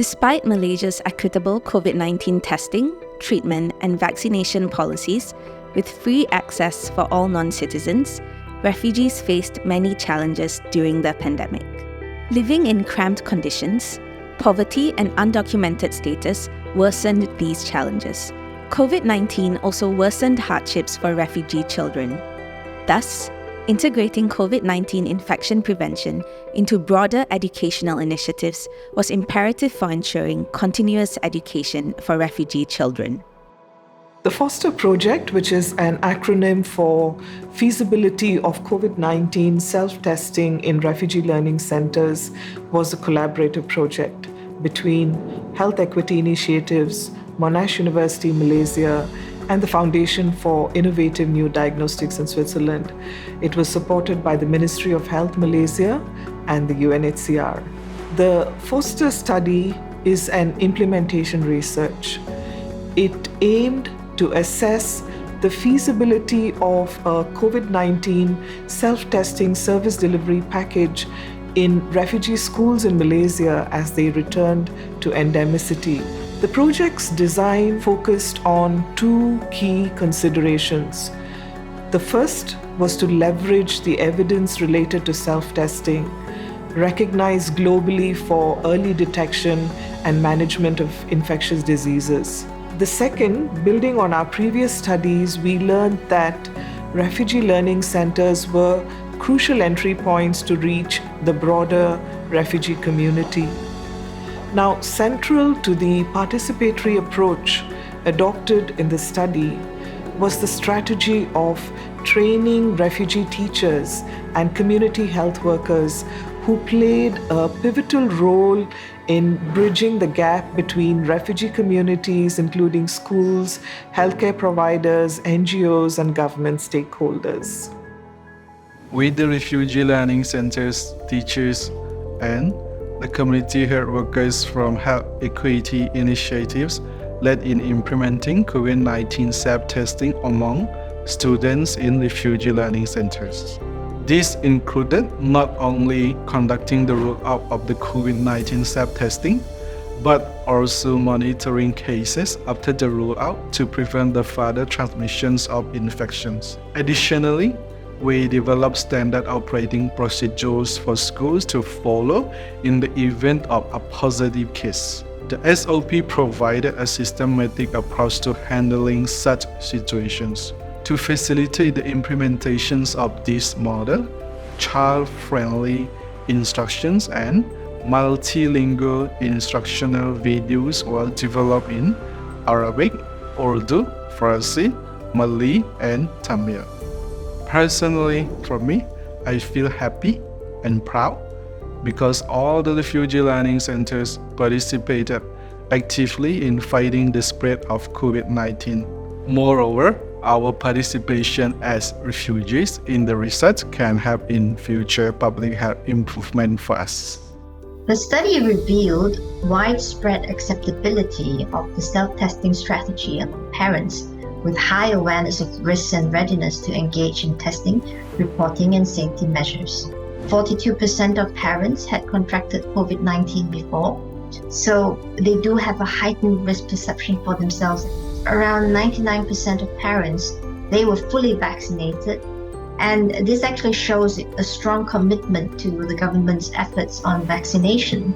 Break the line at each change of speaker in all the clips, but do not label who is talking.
Despite Malaysia's equitable COVID-19 testing, treatment, and vaccination policies, with free access for all non-citizens, refugees faced many challenges during the pandemic. Living in cramped conditions, poverty and undocumented status worsened these challenges. COVID-19 also worsened hardships for refugee children. Thus, integrating COVID-19 infection prevention into broader educational initiatives was imperative for ensuring continuous education for refugee children.
The FOSTER project, which is an acronym for Feasibility of COVID-19 Self-Testing in Refugee Learning Centers, was a collaborative project between Health Equity Initiatives, Monash University Malaysia, and the Foundation for Innovative New Diagnostics in Switzerland. It was supported by the Ministry of Health Malaysia and the UNHCR. The FOSTER study is an implementation research. It aimed to assess the feasibility of a COVID-19 self-testing service delivery package in refugee schools in Malaysia as they returned to endemicity. The project's design focused on two key considerations. The first was to leverage the evidence related to self-testing, recognized globally for early detection and management of infectious diseases. The second, building on our previous studies, we learned that refugee learning centers were crucial entry points to reach the broader refugee community. Now, central to the participatory approach adopted in the study was the strategy of training refugee teachers and community health workers who played a pivotal role in bridging the gap between refugee communities, including schools, healthcare providers, NGOs, and government stakeholders.
With the refugee learning centers, teachers, and the community health workers from Health Equity Initiatives led in implementing COVID-19 self-testing among students in refugee learning centers. This included not only conducting the rollout of the COVID-19 self-testing, but also monitoring cases after the rollout to prevent the further transmissions of infections. Additionally, we developed standard operating procedures for schools to follow in the event of a positive case. The SOP provided a systematic approach to handling such situations. To facilitate the implementations of this model, child-friendly instructions and multilingual instructional videos were developed in Arabic, Urdu, Farsi, Malay, and Tamil. Personally, for me, I feel happy and proud because all the refugee learning centers participated actively in fighting the spread of COVID-19. Moreover, our participation as refugees in the research can help in future public health improvement for us.
The study revealed widespread acceptability of the self-testing strategy among parents, with high awareness of risks and readiness to engage in testing, reporting, and safety measures. 42% of parents had contracted COVID-19 before, so they do have a heightened risk perception for themselves. Around 99% of parents, they were fully vaccinated, and this actually shows a strong commitment to the government's efforts on vaccination.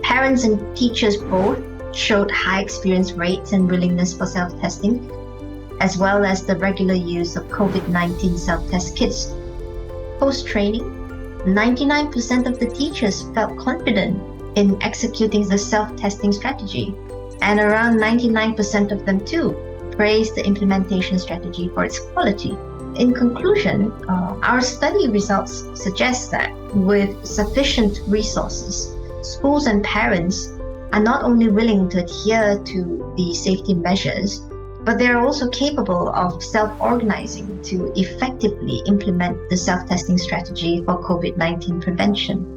Parents and teachers both showed high experience rates and willingness for self-testing, as well as the regular use of COVID-19 self-test kits. Post-training, 99% of the teachers felt confident in executing the self-testing strategy, and around 99% of them too praised the implementation strategy for its quality. In conclusion, our study results suggest that with sufficient resources, schools and parents are not only willing to adhere to the safety measures, but they are also capable of self-organizing to effectively implement the self-testing strategy for COVID-19 prevention.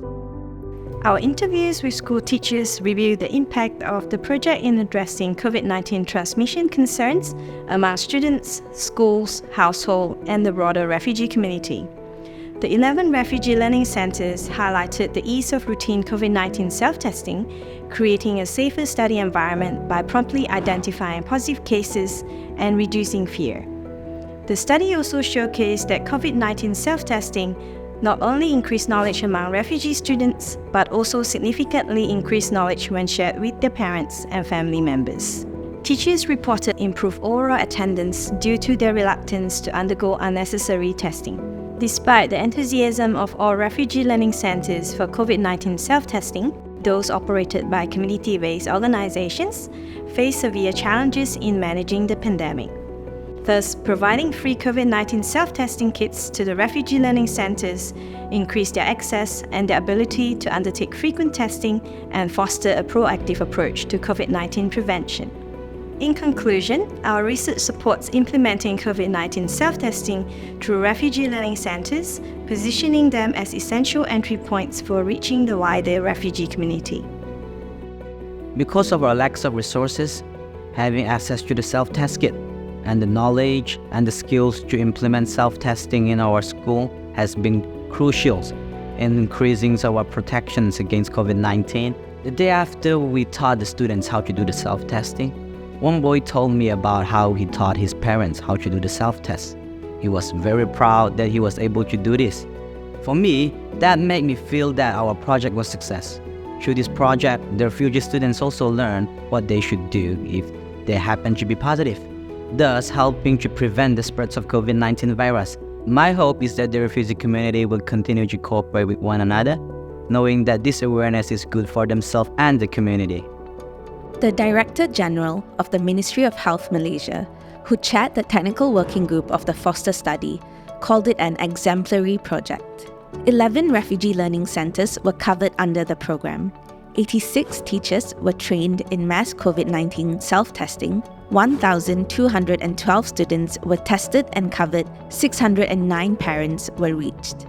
Our interviews with school teachers reveal the impact of the project in addressing COVID-19 transmission concerns among students, schools, households, and the broader refugee community.
The 11 refugee learning centers highlighted the ease of routine COVID-19 self-testing, creating a safer study environment by promptly identifying positive cases and reducing fear. The study also showcased that COVID-19 self-testing not only increased knowledge among refugee students, but also significantly increased knowledge when shared with their parents and family members. Teachers reported improved overall attendance due to their reluctance to undergo unnecessary testing. Despite the enthusiasm of all refugee learning centers for COVID-19 self-testing, those operated by community-based organizations face severe challenges in managing the pandemic. Thus, providing free COVID-19 self-testing kits to the refugee learning centers increased their access and their ability to undertake frequent testing and foster a proactive approach to COVID-19 prevention. In conclusion, our research supports implementing COVID-19 self-testing through refugee learning centers, positioning them as essential entry points for reaching the wider refugee community.
Because of our lack of resources, having access to the self-test kit and the knowledge and the skills to implement self-testing in our school has been crucial in increasing our protections against COVID-19. The day after we taught the students how to do the self-testing, one boy told me about how he taught his parents how to do the self-test. He was very proud that he was able to do this. For me, that made me feel that our project was a success. Through this project, the refugee students also learned what they should do if they happen to be positive, thus helping to prevent the spread of COVID-19 virus. My hope is that the refugee community will continue to cooperate with one another, knowing that this awareness is good for themselves and the community.
The Director General of the Ministry of Health Malaysia, who chaired the technical working group of the Foster study, called it an exemplary project. 11 refugee learning centers were covered under the program. 86 teachers were trained in mass COVID-19 self-testing. 1,212 students were tested and covered. 609 parents were reached.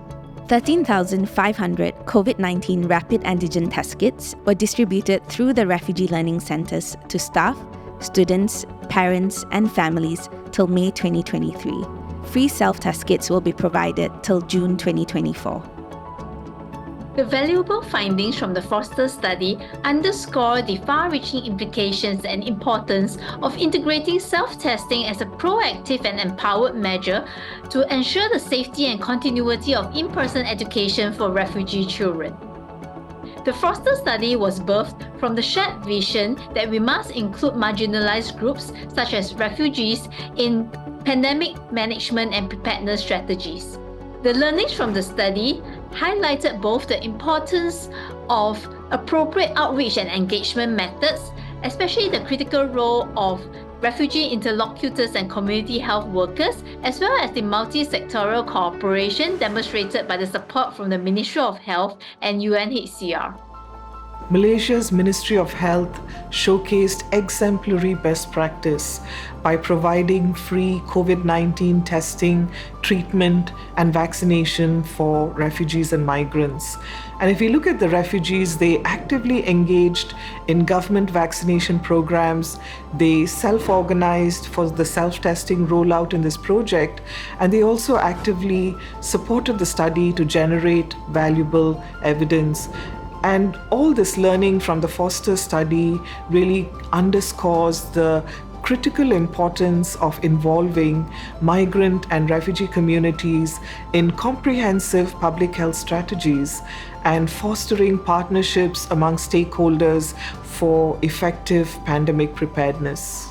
13,500 COVID-19 rapid antigen test kits were distributed through the refugee learning centers to staff, students, parents, and families till May 2023. Free self-test kits will be provided till June 2024.
The valuable findings from the Foster study underscore the far-reaching implications and importance of integrating self-testing as a proactive and empowered measure to ensure the safety and continuity of in-person education for refugee children. The Foster study was birthed from the shared vision that we must include marginalized groups such as refugees in pandemic management and preparedness strategies. The learnings from the study highlighted both the importance of appropriate outreach and engagement methods, especially the critical role of refugee interlocutors and community health workers, as well as the multi-sectoral cooperation demonstrated by the support from the Ministry of Health and UNHCR.
Malaysia's Ministry of Health showcased exemplary best practice by providing free COVID-19 testing, treatment, and vaccination for refugees and migrants. And if you look at the refugees, they actively engaged in government vaccination programs. They self-organized for the self-testing rollout in this project, and they also actively supported the study to generate valuable evidence. And all this learning from the Foster study really underscores the critical importance of involving migrant and refugee communities in comprehensive public health strategies and fostering partnerships among stakeholders for effective pandemic preparedness.